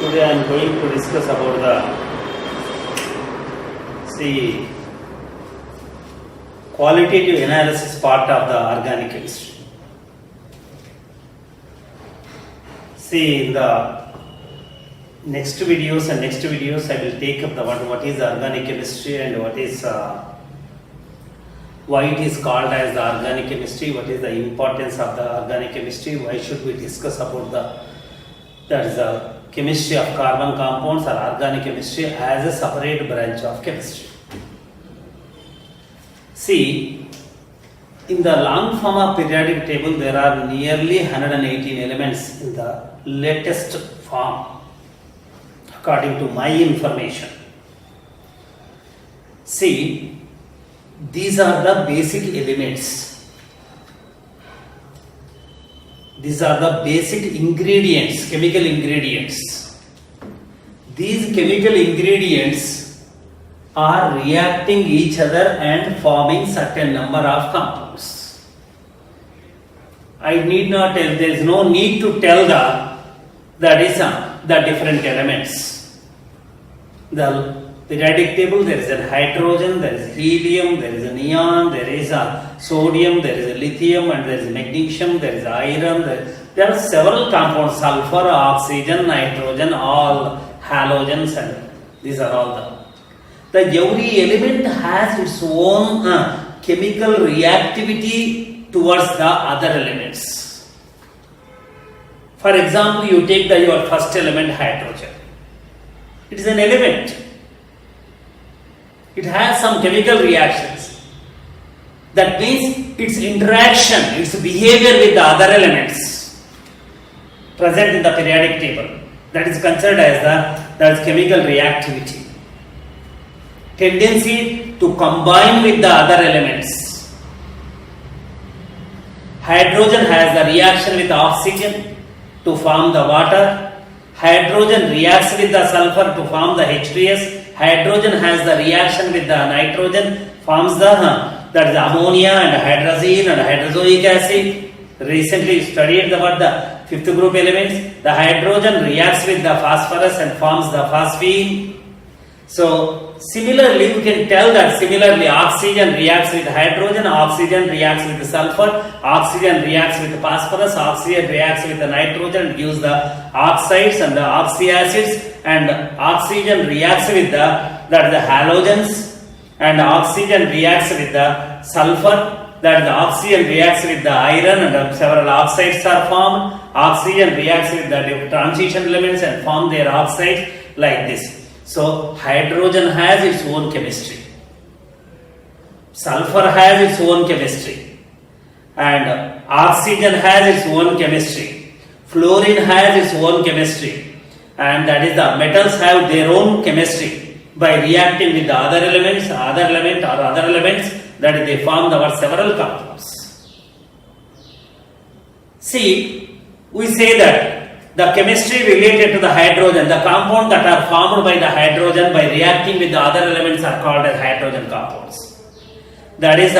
Today I am going to discuss about the qualitative analysis part of the organic chemistry. See, in the next videos I will take up the what is the organic chemistry and what is why it is called as the organic chemistry, what is the importance of the organic chemistry, why should we discuss about the chemistry of carbon compounds or organic chemistry as a separate branch of chemistry. See, in the long form of periodic table there are nearly 118 elements in the latest form according to my information. See, these are the basic elements. These are the basic ingredients, chemical ingredients. These chemical ingredients are reacting each other and forming certain number of compounds. I need not tell, there is no need to tell the different elements. The periodic table, there is a hydrogen, there is helium, there is a neon, there is a sodium, there is a lithium, and there is magnesium, there is iron. There are several compounds: sulfur, oxygen, nitrogen, all halogens, and these are all the every element has its own chemical reactivity towards the other elements. For example, you take your first element, hydrogen. It is an element. It has some chemical reactions. That means its interaction, its behavior with the other elements present in the periodic table, that is considered as the chemical reactivity. Tendency to combine with the other elements. Hydrogen has the reaction with oxygen to form the water. Hydrogen reacts with the sulfur to form the H2S. Hydrogen has the reaction with the nitrogen, forms that is ammonia and hydrazine and hydrozoic acid. Recently studied the fifth group elements. The hydrogen reacts with the phosphorus and forms the phosphine. So similarly, we can tell that similarly oxygen reacts with hydrogen, oxygen reacts with the sulfur, oxygen reacts with the phosphorus, oxygen reacts with the nitrogen and gives the oxides and the oxyacids, and oxygen reacts with the halogens, and oxygen reacts with the sulfur, that the oxygen reacts with the iron and several oxides are formed. Oxygen reacts with the transition elements and form their oxides like this. So hydrogen has its own chemistry, sulfur has its own chemistry, and oxygen has its own chemistry, fluorine has its own chemistry, and that is the metals have their own chemistry by reacting with the other elements, that they form our several compounds. See, we say that the chemistry related to the hydrogen, the compounds that are formed by the hydrogen by reacting with the other elements are called as hydrogen compounds. That is,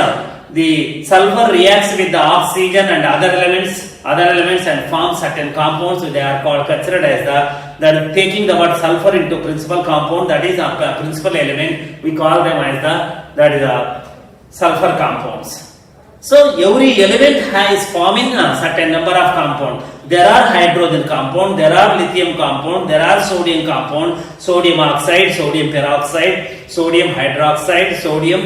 the sulfur reacts with the oxygen and other elements and form certain compounds. They are considered as taking the word sulfur into principal compound, that is a principal element. We call them as sulfur compounds. So every element is forming a certain number of compounds. There are hydrogen compound, there are lithium compound, there are sodium compound, sodium oxide, sodium peroxide, sodium hydroxide, sodium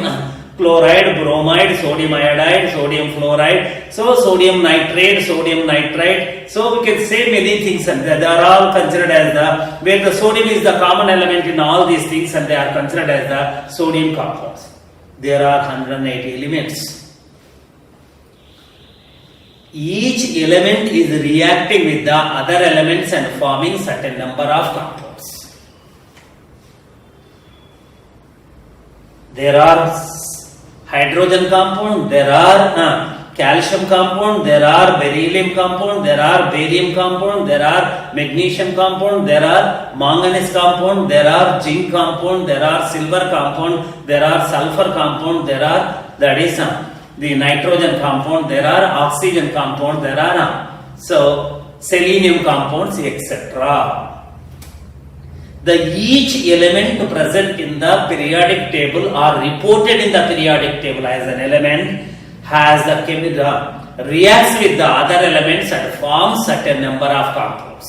chloride, bromide, sodium iodide, sodium fluoride, so sodium nitrate, sodium nitrite. So we can say many things, and they are all considered as where the sodium is the common element in all these things, and they are considered as the sodium compounds. There are 180 elements. Each element is reacting with the other elements and forming certain number of compounds. There are hydrogen compound, there are calcium compound, there are beryllium compound, there are barium compound, there are magnesium compound, there are manganese compound, there are zinc compound, there are silver compound, there are sulfur compound, there are the nitrogen compound, there are oxygen compound, there are selenium compounds, etc. the each element present in the periodic table or reported in the periodic table as an element has the reacts with the other elements and forms certain number of compounds.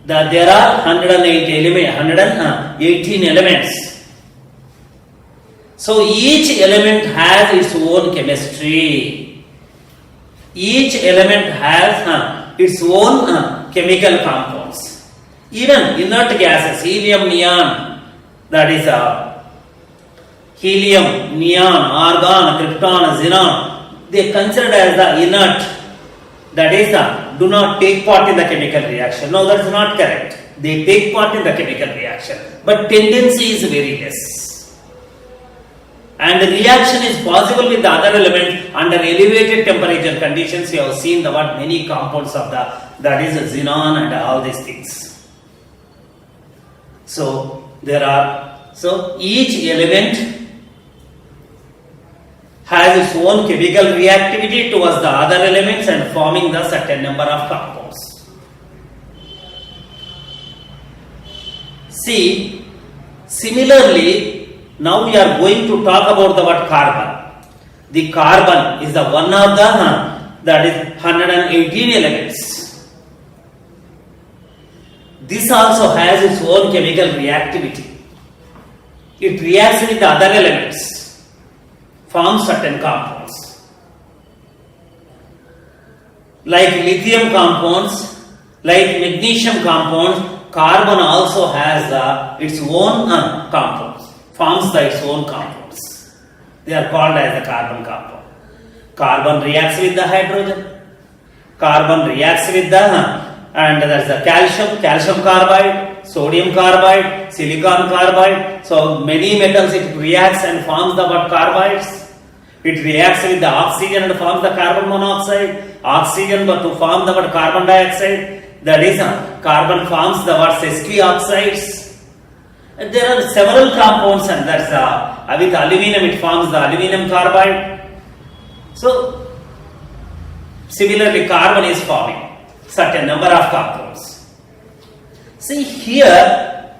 There are 118 elements. So each element has its own chemistry. Each element has its own chemical compounds. Even inert gases, helium, neon, that is helium, neon, argon, krypton, xenon, they considered as the inert, that is do not take part in the chemical reaction. No, that's not correct. They take part in the chemical reaction, but tendency is very less. And the reaction is possible with the other element under elevated temperature conditions. You have seen the what many compounds of the, that is xenon and all these things. So there are, so each element has its own chemical reactivity towards the other elements and forming the certain number of compounds. See, similarly, now we are going to talk about the what carbon. The carbon is the one of the that is 118 elements. This also has its own chemical reactivity. It reacts with the other elements, forms certain compounds. Like lithium compounds, like magnesium compounds, carbon also has its own compounds, forms its own compounds. They are called as the carbon compound. Carbon reacts with the hydrogen. Carbon reacts with the and that's the calcium carbide, sodium carbide, silicon carbide. So many metals it reacts and forms the what carbides. It reacts with the oxygen and forms the carbon monoxide. Oxygen but to form the what carbon dioxide. That is carbon forms the what sesqui oxides. And there are several compounds and that's with aluminum it forms the aluminum carbide. So similarly carbon is forming certain number of compounds. See here,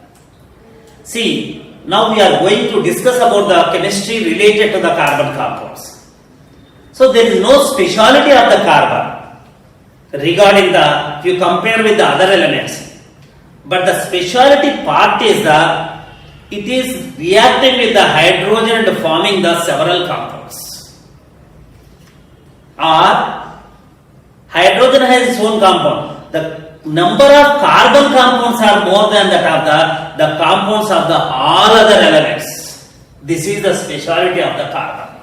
now we are going to discuss about the chemistry related to the carbon compounds. So there is no speciality of the carbon regarding the, if you compare with the other elements. But the speciality part is it is reacting with the hydrogen and forming the several compounds. Or hydrogen has its own compound. The number of carbon compounds are more than that of the compounds of the all other elements. This is the speciality of the carbon.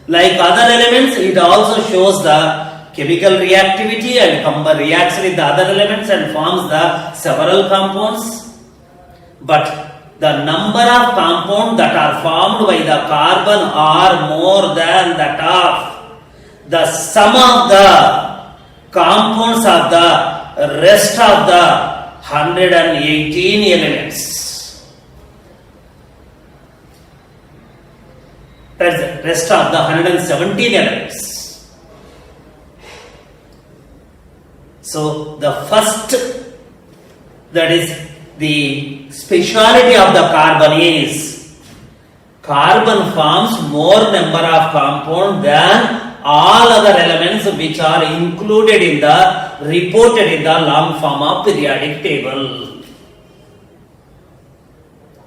Like other elements, it also shows the chemical reactivity and reacts with the other elements and forms the several compounds. But the number of compounds that are formed by the carbon are more than that of the sum of the compounds of the rest of the 118 elements. That's the rest of the 117 elements. So the first, that is the speciality of the carbon is carbon forms more number of compounds than all other elements which are included in the reported in the long form of periodic table.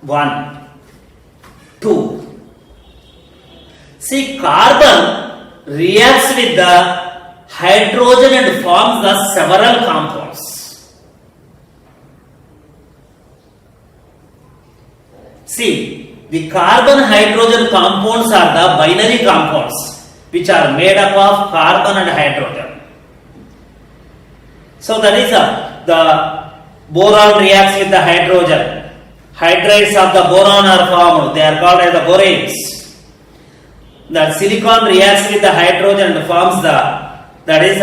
1, 2. See, carbon reacts with the hydrogen and forms the several compounds. See, the carbon hydrogen compounds are the binary compounds which are made up of carbon and hydrogen. So that is the boron reacts with the hydrogen. Hydrides of the boron are formed. They are called as the boranes. The silicon reacts with the hydrogen and forms the, that is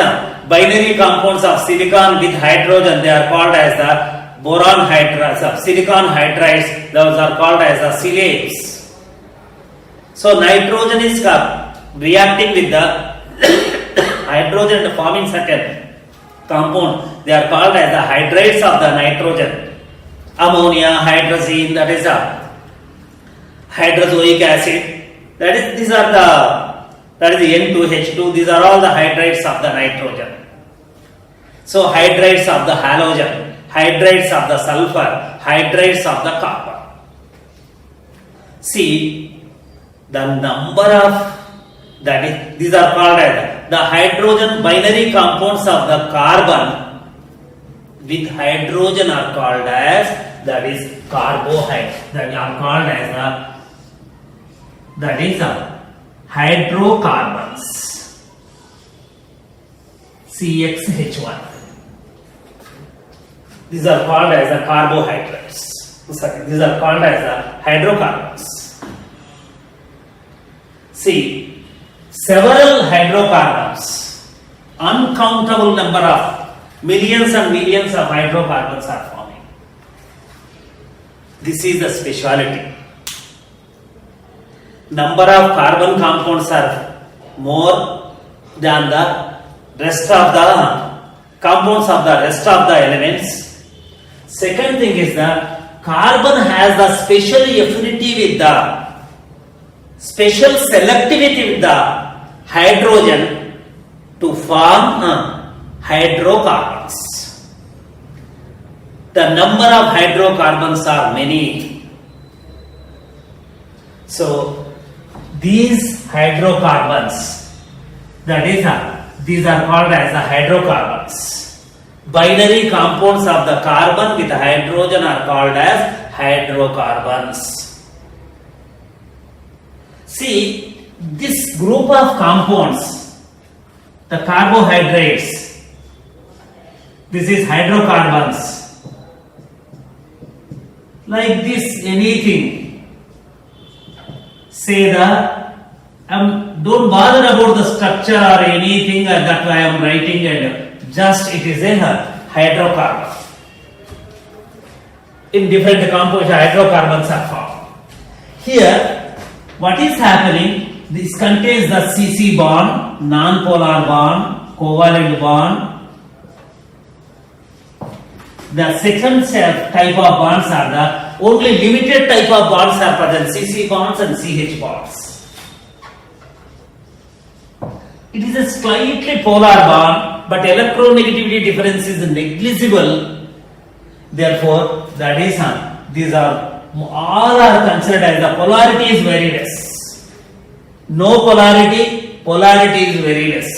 binary compounds of silicon with hydrogen. They are called as the boron hydrides. Silicon hydrides, those are called as the silates. So nitrogen is reacting with the hydrogen and forming certain compound, they are called as the hydrides of the nitrogen. Ammonia, hydrazine, that is a hydrozoic acid. That is the N2H2. These are all the hydrides of the nitrogen. So hydrides of the halogen, hydrides of the sulfur, hydrides of the carbon. See, the number of these are called as the hydrogen binary compounds of the carbon with hydrogen are called as carbohydrates. That are called as hydrocarbons. CXH1. These are called as the carbohydrates. These are called as the hydrocarbons. See, several hydrocarbons, uncountable number of millions and millions of hydrocarbons are forming. This is the speciality. Number of carbon compounds are more than the rest of the compounds of the rest of the elements. Second thing is that carbon has the special affinity with the special selectivity with the hydrogen to form hydrocarbons. The number of hydrocarbons are many. So these hydrocarbons, these are called as the hydrocarbons. Binary compounds of the carbon with hydrogen are called as hydrocarbons. See, this group of compounds, the carbohydrates, this is hydrocarbons. Like this, anything. Say don't bother about the structure or anything that I am writing, and just it is a hydrocarbon. In different compounds, hydrocarbons are formed. Here, what is happening? This contains the CC bond, non-polar bond, covalent bond. The second type of bonds are the only limited type of bonds are present, CC bonds and CH bonds. It is a slightly polar bond, but electronegativity difference is negligible. Therefore, these are all are considered as the polarity is very less. No polarity, polarity is very less.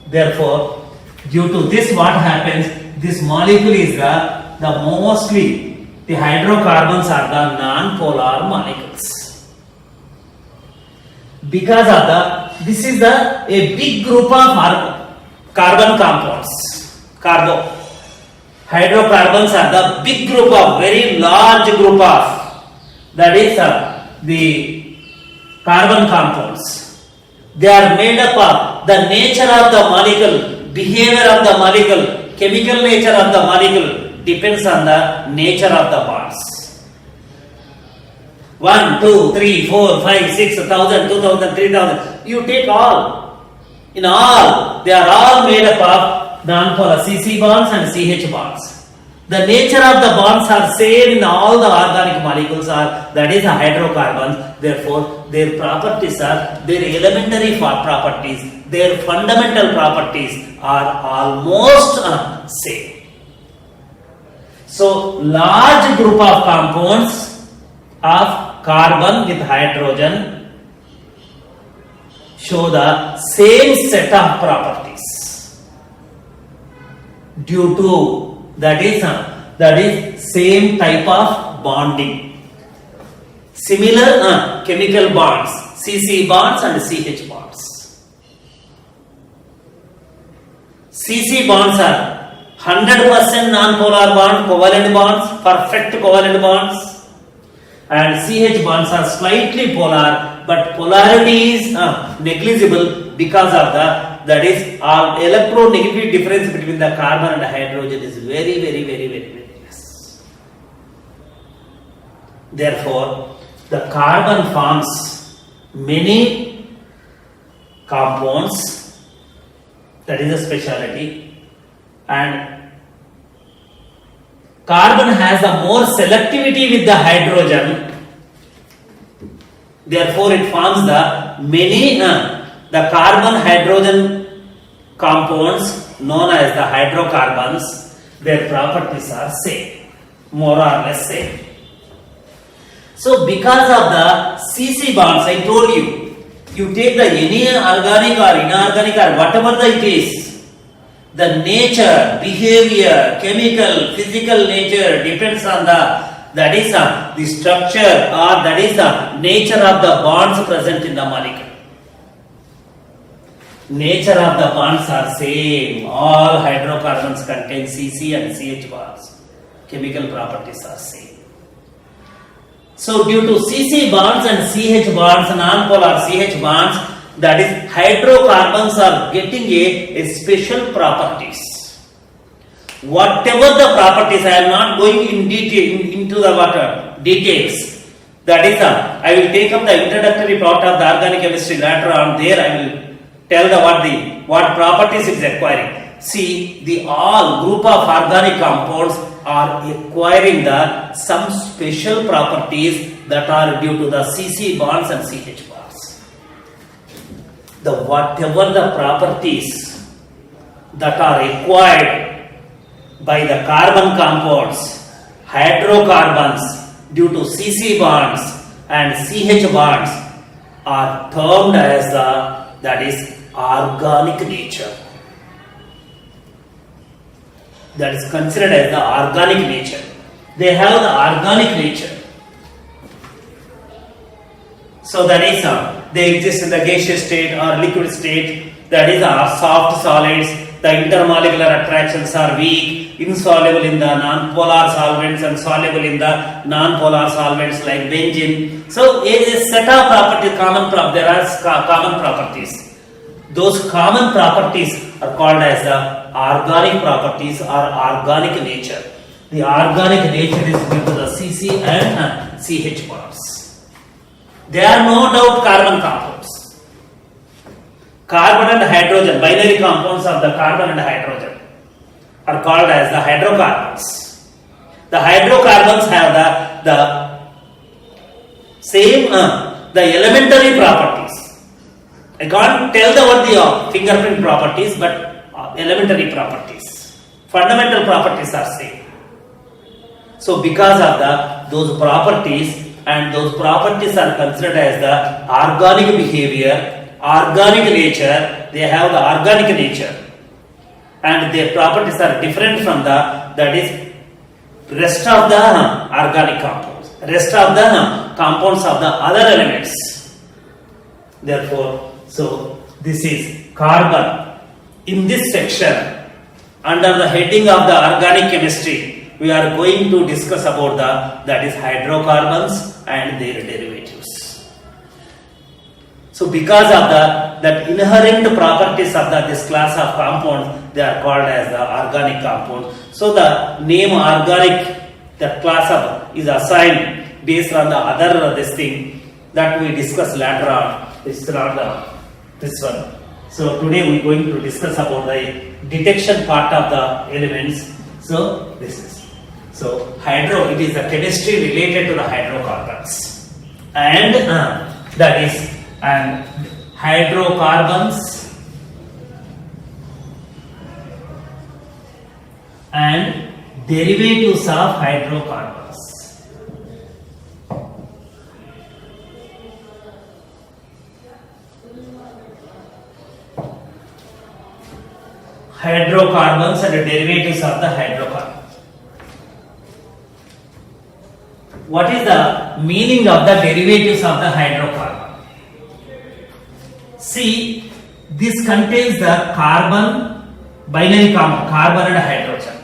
Therefore, due to this, what happens? This molecule is the mostly the hydrocarbons are the non-polar molecules. Because of this is a big group of carbon compounds. Hydrocarbons are the big group of very large group of the carbon compounds. They are made up of the nature of the molecule, behavior of the molecule, chemical nature of the molecule depends on the nature of the bonds. 1, 2, 3, 4, 5, 6, 1000, 2000, 3000. You take all. In all, they are all made up of non-polar CC bonds and CH bonds. The nature of the bonds are same in all the organic molecules that is the hydrocarbons. Therefore, their properties are, their elementary properties, their fundamental properties are almost same. So, large group of compounds of carbon with hydrogen show the same set of properties due to that is same type of bonding, similar chemical bonds, CC bonds and CH bonds. CC bonds are 100% non-polar bond, covalent bonds, perfect covalent bonds, and CH bonds are slightly polar, but polarity is negligible because of that is electronegativity difference between the carbon and the hydrogen is very less. Therefore, the carbon forms many compounds. That is a speciality. And carbon has a more selectivity with the hydrogen. Therefore, it forms the many the carbon hydrogen compounds known as the hydrocarbons. Their properties are same, more or less same. So, because of the CC bonds, I told you, you take the any organic or inorganic or whatever it is, the nature, behavior, chemical, physical nature depends on the structure or that is the nature of the bonds present in the molecule. Nature of the bonds are same. All hydrocarbons contain CC and CH bonds. Chemical properties are same. So due to CC bonds and CH bonds, non-polar CH bonds, that is hydrocarbons are getting a special properties. Whatever the properties, I am not going in detail into the details. That is, I will take up the introductory part of the organic chemistry later on. There I will tell what properties it is acquiring. See, the all group of organic compounds are acquiring some special properties that are due to the CC bonds and CH bonds. Whatever the properties that are acquired by the carbon compounds, hydrocarbons due to CC bonds and CH bonds are termed as that is organic nature. That is considered as the organic nature. They have the organic nature. So that is they exist in the gaseous state or liquid state. That is soft solids. The intermolecular attractions are weak, insoluble in the non-polar solvents and soluble in the non-polar solvents like benzene. So a set of properties, there are common properties. Those common properties are called as the organic properties or organic nature. The organic nature is due to the CC and CH bonds. They are no doubt carbon compounds. Carbon and hydrogen, binary compounds of the carbon and hydrogen are called as the hydrocarbons. The hydrocarbons have the same the elementary properties. I can't tell the fingerprint properties, but elementary properties. Fundamental properties are same. So because of those properties, and those properties are considered as the organic behavior, organic nature, they have the organic nature. And their properties are different from that is rest of the organic compounds, rest of the compounds of the other elements. Therefore, so this is carbon. In this section, under the heading of the organic chemistry, we are going to discuss about that is hydrocarbons and their derivatives. So because of that inherent properties of this class of compounds, they are called as the organic compounds. So the name organic, that class of is assigned based on the other this thing that we discuss later on. It's not this one. So today we are going to discuss about the detection part of the elements. So this is. So hydro, it is the chemistry related to the hydrocarbons. And that is hydrocarbons and derivatives of hydrocarbons. Hydrocarbons and derivatives of the hydrocarbons. What is the meaning of the derivatives of the hydrocarbon? See, this contains the carbon, binary compound, carbon and hydrogen.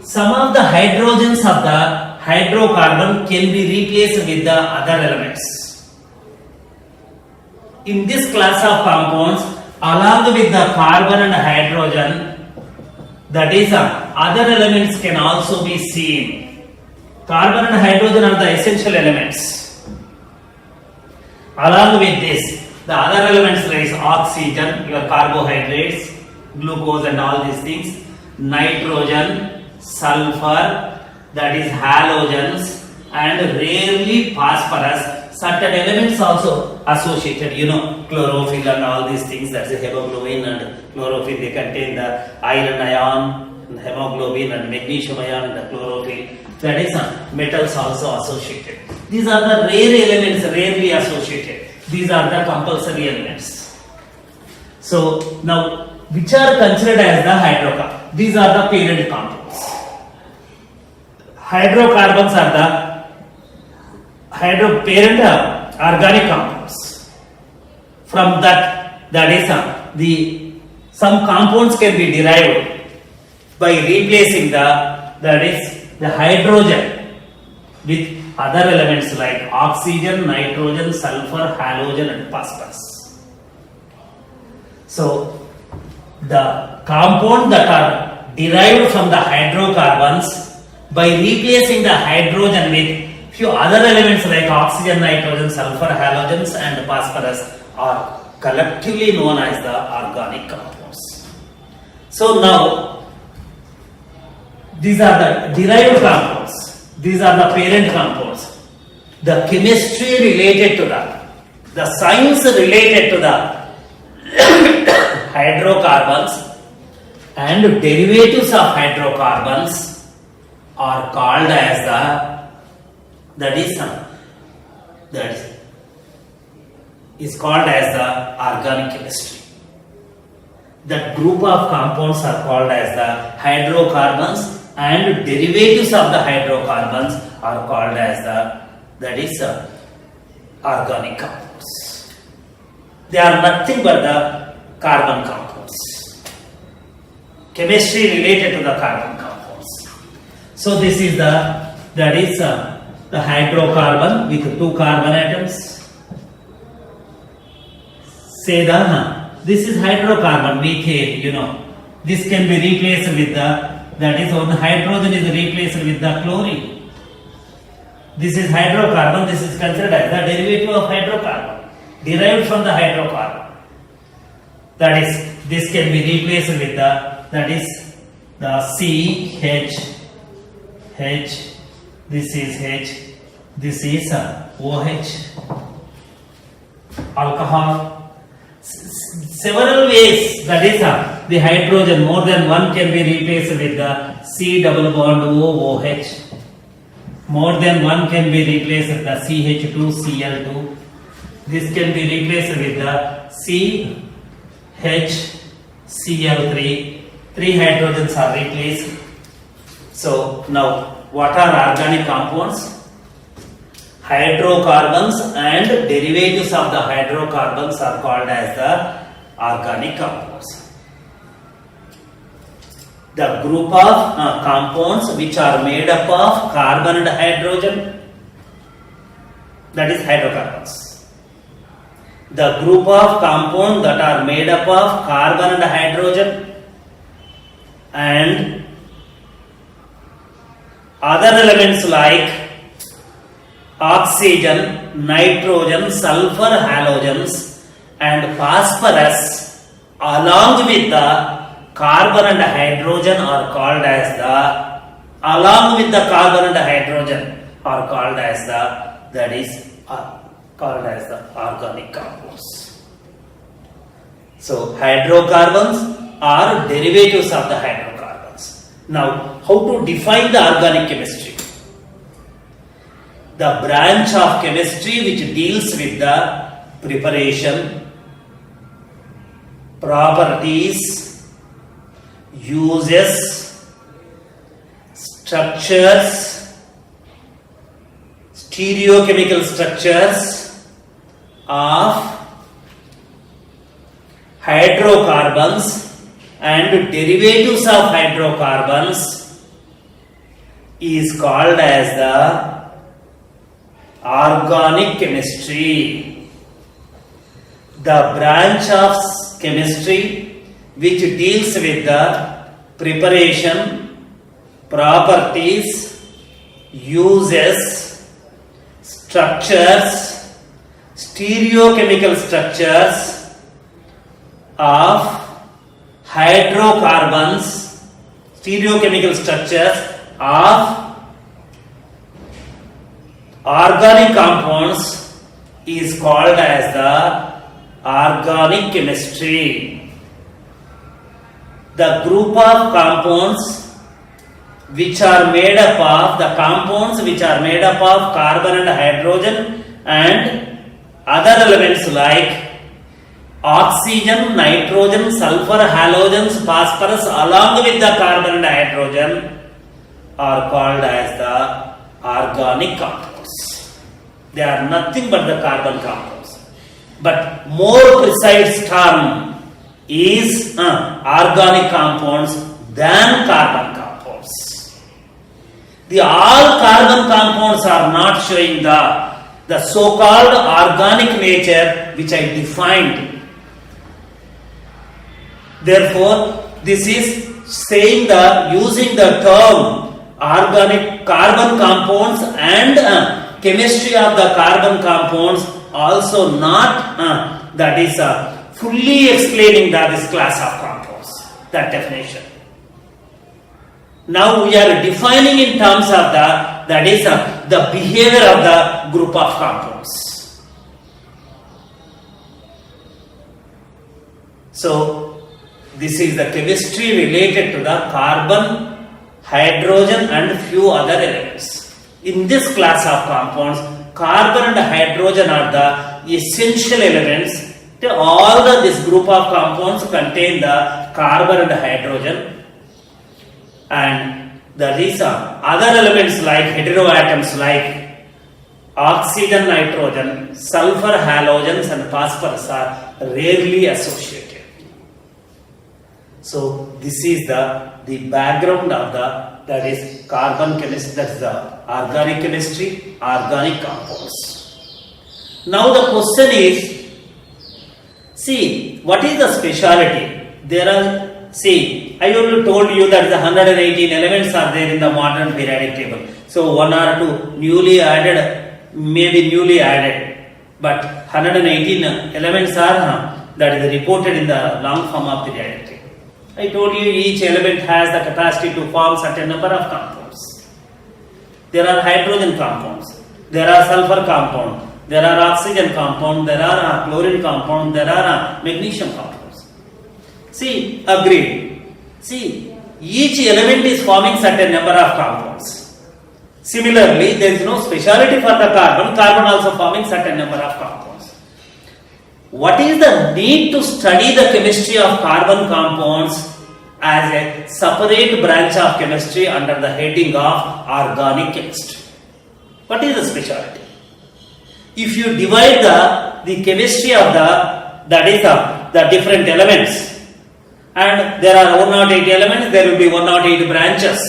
Some of the hydrogens of the hydrocarbon can be replaced with the other elements. In this class of compounds, along with the carbon and hydrogen, that is other elements can also be seen. Carbon and hydrogen are the essential elements. Along with this, The other elements like oxygen, your carbohydrates, glucose and all these things, nitrogen, sulfur, that is halogens, and rarely phosphorus. Certain elements also associated, chlorophyll and all these things, that's the hemoglobin and chlorophyll, they contain the iron ion, hemoglobin and magnesium ion and the chlorophyll, that is metals also associated. These are the rare elements, rarely associated. These are the compulsory elements. So now, which are considered as the hydrocarbons? These are the parent compounds. Hydrocarbons are the parent organic compounds. From that is some compounds can be derived by replacing the hydrogen with other elements like oxygen, nitrogen, sulfur, halogen and phosphorus. So the compounds that are derived from the hydrocarbons by replacing the hydrogen with few other elements like oxygen, nitrogen, sulfur, halogens and phosphorus are collectively known as the organic compounds. So now, these are the derived compounds, these are the parent compounds. The chemistry related to the science related to the hydrocarbons and derivatives of hydrocarbons are called as that is called as the organic chemistry. That group of compounds are called as the hydrocarbons and derivatives of the hydrocarbons are called as the organic compounds. They are nothing but the carbon compounds. Chemistry related to the carbon compounds. So this is the hydrocarbon with 2 carbon atoms. Say this is hydrocarbon, methane, This can be replaced with the hydrogen is replaced with the chlorine. This is hydrocarbon, this is considered as the derivative of hydrocarbon, derived from the hydrocarbon. This can be replaced with the C, H, this is H, this is OH, alcohol. Several ways, the hydrogen, more than one can be replaced with the C double bond OOH. More than one can be replaced with the CH2Cl2. This can be replaced with the CHCl3. 3 hydrogens are replaced. So now, what are organic compounds? Hydrocarbons and derivatives of the hydrocarbons are called as the organic compounds. The group of compounds which are made up of carbon and hydrogen, that is hydrocarbons. The group of compounds that are made up of carbon and hydrogen and other elements like oxygen, nitrogen, sulfur, halogens and phosphorus along with the carbon and hydrogen are called as the organic compounds. So hydrocarbons are derivatives of the hydrocarbons. Now, how to define the organic chemistry? The branch of chemistry which deals with the preparation, properties, uses, structures, stereochemical structures of hydrocarbons and derivatives of hydrocarbons is called as the organic chemistry. The branch of chemistry which deals with the preparation, properties, uses, structures, stereochemical structures of hydrocarbons, stereochemical structures of organic compounds is called as the organic chemistry. The group of compounds which are made up of carbon and hydrogen and other elements like oxygen, nitrogen, sulfur, halogens, phosphorus along with the carbon and hydrogen are called as the organic compounds. They are nothing but the carbon compounds. But more precise term is organic compounds than carbon compounds. The all carbon compounds are not showing the so-called organic nature which I defined. Therefore, this is saying using the term organic carbon compounds and chemistry of the carbon compounds also not that is fully explaining this class of compounds, that definition. Now we are defining in terms of that is the behavior of the group of compounds. So this is the chemistry related to the carbon, hydrogen and few other elements. In this class of compounds, carbon and hydrogen are the essential elements. This group of compounds contain the carbon and hydrogen, and there is other elements like heteroatoms like oxygen, nitrogen, sulfur, halogens and phosphorus are rarely associated. So this is the background of that is carbon chemistry, that is the organic chemistry, organic compounds. Now the question is, see, what is the speciality? I only told you that the 118 elements are there in the modern periodic table. So one or two newly added, but 118 elements are that is reported in the long form of periodic table. I told you each element has the capacity to form certain number of compounds. There are hydrogen compounds, there are sulfur compounds, there are oxygen compounds, there are chlorine compounds, there are magnesium compounds. See, agreed. See, each element is forming certain number of compounds. Similarly, there is no speciality for the carbon. Carbon also forming certain number of compounds. What is the need to study the chemistry of carbon compounds as a separate branch of chemistry under the heading of organic chemistry? What is the speciality? If you divide the chemistry of the different elements, and there are 108 elements, there will be 108 branches.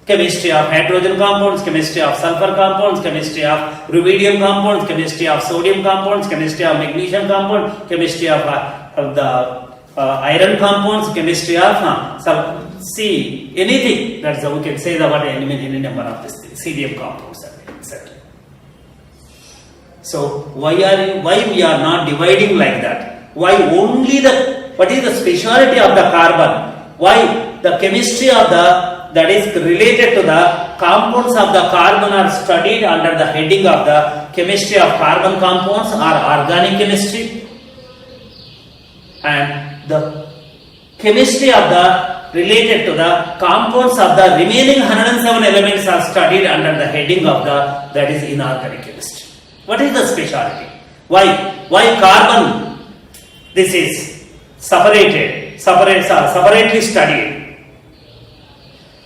Chemistry of hydrogen compounds, chemistry of sulfur compounds, chemistry of rubidium compounds, chemistry of sodium compounds, chemistry of magnesium compounds, chemistry of the iron compounds, chemistry of anything. That's we can say about any number of this CDM compounds, etc. So why we are not dividing like that? Why only what is the speciality of the carbon? Why the chemistry of that is related to the compounds of the carbon are studied under the heading of the chemistry of carbon compounds or organic chemistry, and the chemistry of related to the compounds of the remaining 107 elements are studied under the heading of that is inorganic chemistry. What is the speciality? Why carbon? This is separately studied.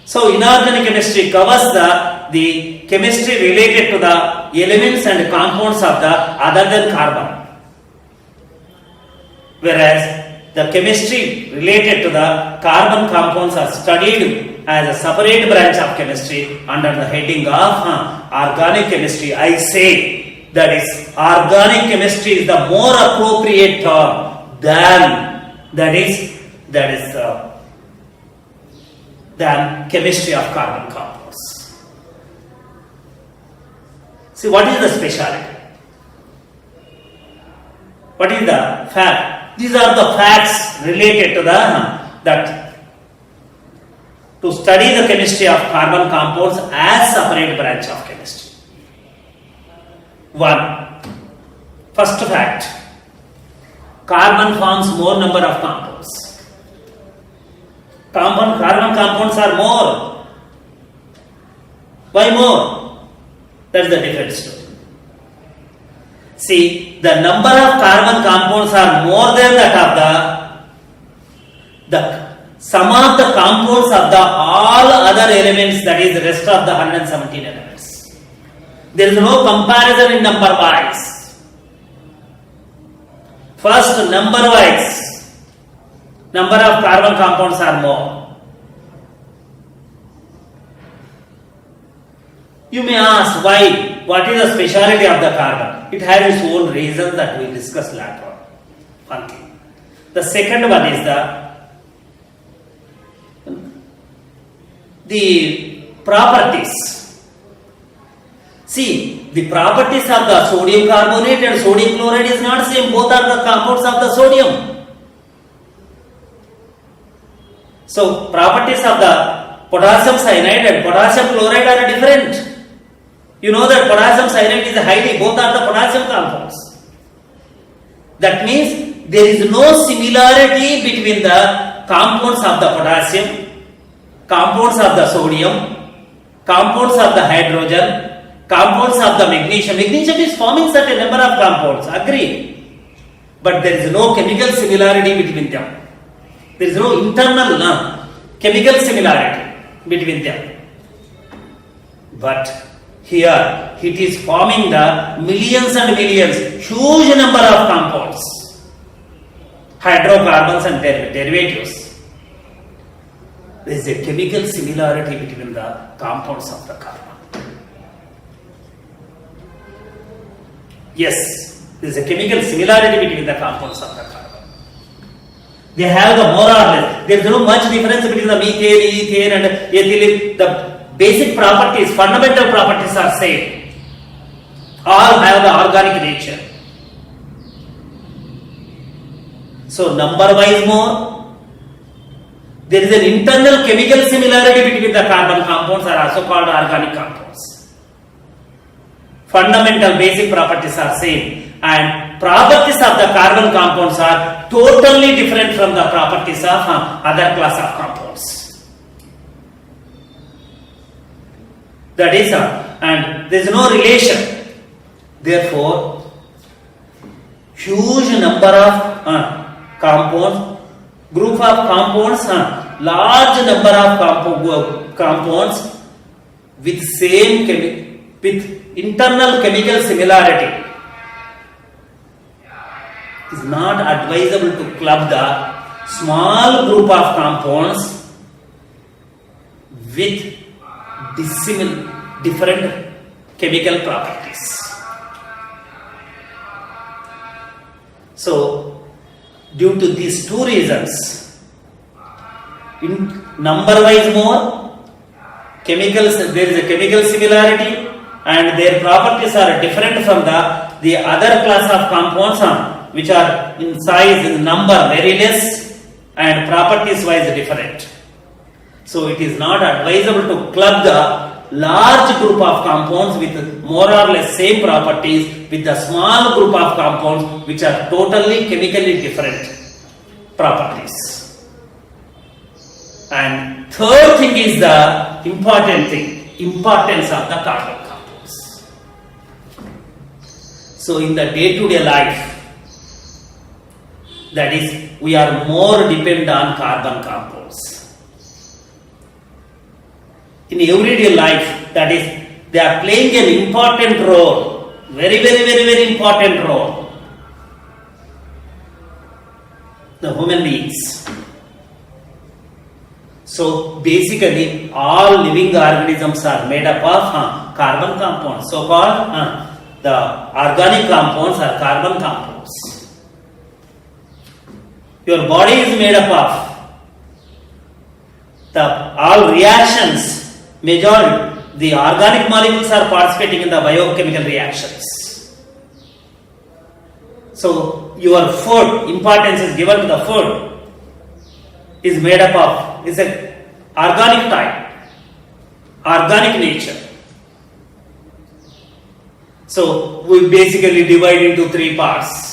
So inorganic chemistry covers the chemistry related to the elements and compounds of the other than carbon, whereas the chemistry related to the carbon compounds are studied as a separate branch of chemistry under the heading of organic chemistry. I say that is organic chemistry is the more appropriate term than chemistry of carbon compounds. See, what is the speciality? What is the fact? These are the facts related to that to study the chemistry of carbon compounds as separate branch of chemistry. 1. First fact. Carbon forms more number of compounds. Carbon compounds are more. Why more? That's the different story. See, the number of carbon compounds are more than that of the sum of the compounds of the all other elements, that is the rest of the 117 elements. There is no comparison in number wise. First, number wise, number of carbon compounds are more. You may ask why? What is the speciality of the carbon? It has its own reasons that we will discuss later on. One thing. The second one is the properties. See, the properties of the sodium carbonate and sodium chloride is not same. Both are the compounds of the sodium. So, properties of the potassium cyanide and potassium chloride are different. You know that potassium cyanide is highly, both are the potassium compounds. That means there is no similarity between the compounds of the potassium, compounds of the sodium, compounds of the hydrogen, compounds of the magnesium. Magnesium is forming certain number of compounds, agree. But there is no chemical similarity between them. There is no internal chemical similarity between them. But here, it is forming the millions and millions, huge number of compounds, hydrocarbons and their derivatives. There is a chemical similarity between the compounds of the carbon. Yes, there is a chemical similarity between the compounds of the carbon. They have the more or less. There is no much difference between the methane, ethane and ethylene. The basic properties, fundamental properties are same. All have the organic nature. So, number wise more. There is an internal chemical similarity between the carbon compounds are also called organic compounds. Fundamental basic properties are same, and properties of the carbon compounds are totally different from the properties of other class of compounds. That is, and there is no relation. Therefore, huge number of compounds, group of compounds, large number of compounds with with internal chemical similarity. It is not advisable to club the small group of compounds with different chemical properties. So, due to these two reasons, in number wise more, there is a chemical similarity and their properties are different from the other class of compounds which are in size, in number very less and properties wise different. So, it is not advisable to club the large group of compounds with more or less same properties with the small group of compounds which are totally chemically different properties. And third thing is the importance of the carbon compounds. So, in the day-to-day life, that is, we are more dependent on carbon compounds. In everyday life, that is, they are playing an important role, very important role. The human beings. So, basically, all living organisms are made up of carbon compounds. So called the organic compounds are carbon compounds. Your body is made up of all reactions. Majority, the organic molecules are participating in the biochemical reactions. So your food, importance is given to the food, is made up of, is an organic type, organic nature. So we basically divide into three parts.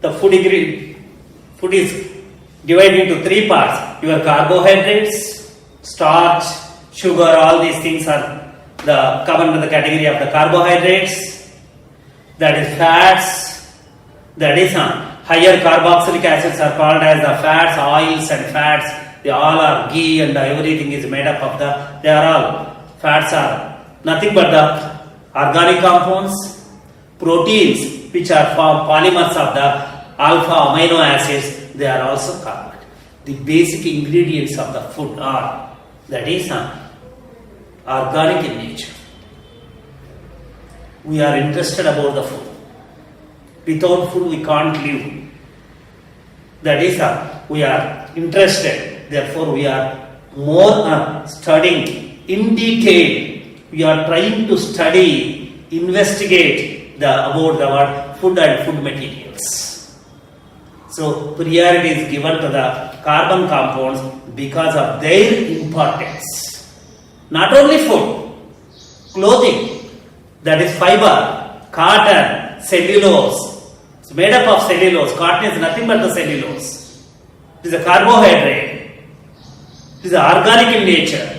The food is divided into three parts. Your carbohydrates, starch, sugar, all these things are come under the category of the carbohydrates. That is fats. That is higher carboxylic acids are called as the fats, oils and fats. They all are ghee and everything is made up of they are all fats are nothing but the organic compounds. Proteins, which are polymers of the alpha amino acids, they are also carbon. The basic ingredients of the food are, that is organic in nature. We are interested about the food. Without food we can't live. That is we are interested. Therefore we are more studying in detail. We are trying to study, investigate about the food and food materials. So priority is given to the carbon compounds because of their importance. Not only food, clothing, that is fiber, cotton, cellulose. It's made up of cellulose. Cotton is nothing but the cellulose. It is a carbohydrate. It is organic in nature.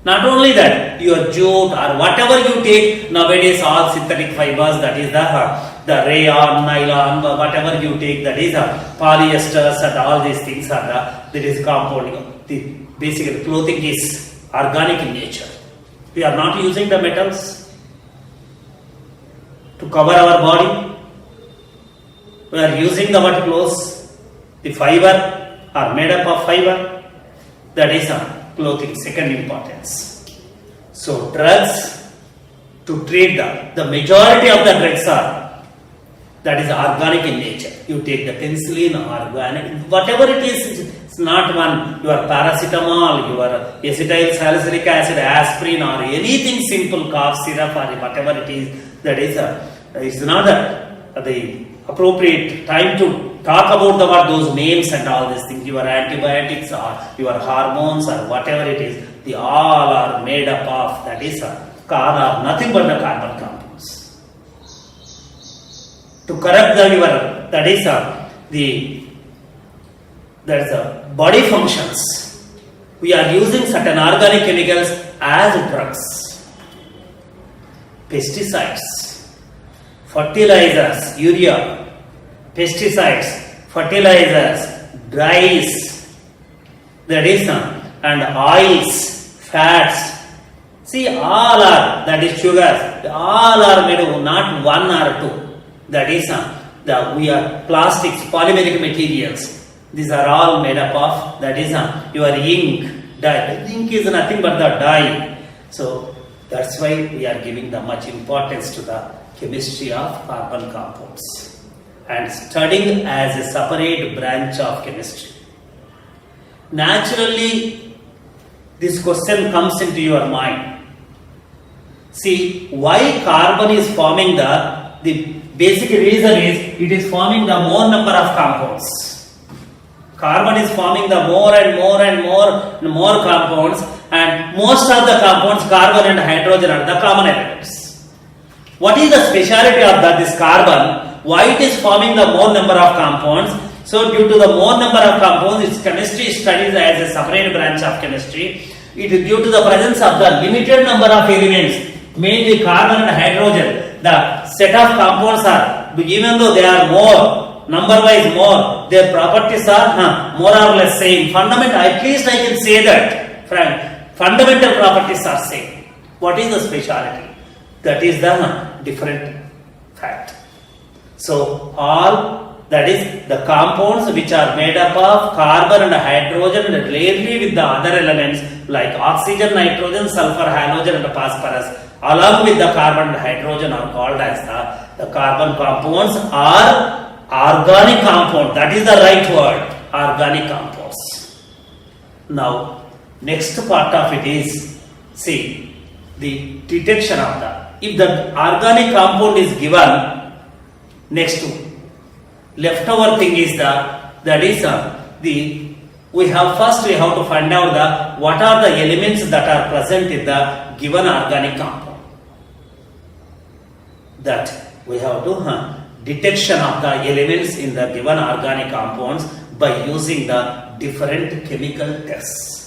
Not only that, your jute or whatever you take nowadays, all synthetic fibers, that is the rayon, nylon, whatever you take, that is polyesters and all these things are that is compounding. Basically, clothing is organic in nature. We are not using the metals to cover our body. We are using the what clothes? The fiber are made up of fiber. That is clothing, second importance. So drugs, to treat the majority of the drugs are, that is organic in nature. You take the penicillin, organic, whatever it is, it's not one, your paracetamol, your acetyl salicylic acid, aspirin or anything simple, cough syrup or whatever it is, that is it's not the appropriate time to talk about those names and all these things. Your antibiotics or your hormones or whatever it is, they all are made up of, that is nothing but the carbon compounds. To correct that is the body functions. We are using certain organic chemicals as drugs, pesticides, fertilizers, urea, pesticides, fertilizers, dyes, that is and oils, fats. See, all are, that is sugars, all are made of not one or two. That is we are plastics, polymeric materials. These are all made up of, that is your ink, dye. Ink is nothing but the dye. So that's why we are giving the much importance to the chemistry of carbon compounds and studying as a separate branch of chemistry. Naturally, this question comes into your mind. See, why carbon is forming the basic reason is it is forming the more number of compounds. Carbon is forming the more and more compounds, and most of the compounds, carbon and hydrogen, are the common elements. What is the speciality of this carbon? Why it is forming the more number of compounds? So due to the more number of compounds, its chemistry studies as a separate branch of chemistry. It is due to the presence of the limited number of elements, mainly carbon and hydrogen. The set of compounds are, even though they are more, number-wise more, their properties are more or less same. Fundamental, at least I can say that fundamental properties are same. What is the speciality? That is the different fact. So all, that is the compounds which are made up of carbon and hydrogen and rarely with the other elements like oxygen, nitrogen, sulfur, halogen and phosphorus, along with the carbon and hydrogen are called as the carbon compounds are organic compound. That is the right word, organic compounds. Now, next part of it is, see, the detection of the if the organic compound is given, next leftover thing is we have to find out what are the elements that are present in the given organic compound. That we have to detection of the elements in the given organic compounds by using the different chemical tests.